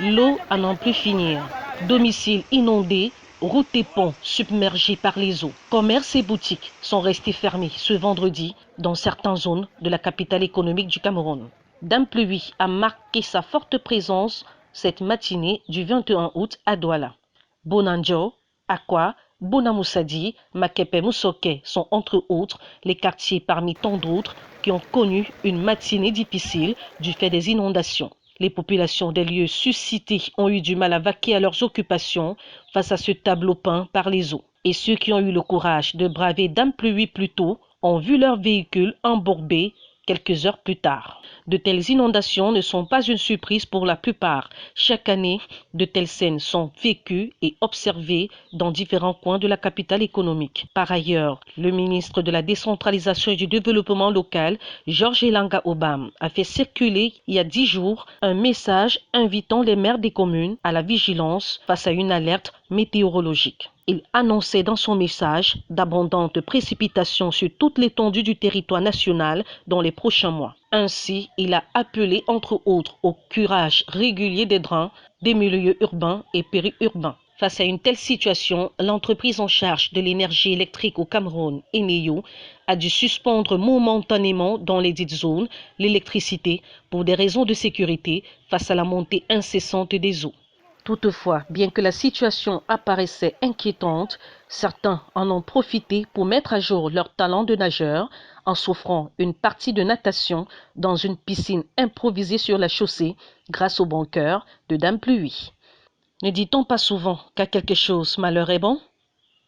L'eau à n'en plus finir. Domiciles inondés, routes et ponts submergés par les eaux. Commerces et boutiques sont restés fermés ce vendredi dans certaines zones de la capitale économique du Cameroun. Dame Pluie a marqué sa forte présence cette matinée du 21 août à Douala. Bonanjo, Akwa, Bonamoussadi, Makepe Moussoke sont entre autres les quartiers parmi tant d'autres qui ont connu une matinée difficile du fait des inondations. Les populations des lieux suscités ont eu du mal à vaquer à leurs occupations face à ce tableau peint par les eaux. Et ceux qui ont eu le courage de braver Dame Pluie plus tôt ont vu leur véhicule embourbé quelques heures plus tard. De telles inondations ne sont pas une surprise pour la plupart. Chaque année, de telles scènes sont vécues et observées dans différents coins de la capitale économique. Par ailleurs, le ministre de la Décentralisation et du Développement local, Georges Elanga Obam, a fait circuler il y a 10 jours un message invitant les maires des communes à la vigilance face à une alerte météorologique. Il annonçait dans son message d'abondantes précipitations sur toute l'étendue du territoire national dans les prochains mois. Ainsi, il a appelé entre autres au curage régulier des drains, des milieux urbains et périurbains. Face à une telle situation, l'entreprise en charge de l'énergie électrique au Cameroun, Eneo, a dû suspendre momentanément dans les dites zones l'électricité pour des raisons de sécurité face à la montée incessante des eaux. Toutefois, bien que la situation apparaissait inquiétante, certains en ont profité pour mettre à jour leur talent de nageur en s'offrant une partie de natation dans une piscine improvisée sur la chaussée grâce au bon cœur de Dame Pluie. Ne dit-on pas souvent qu'à quelque chose malheur est bon ?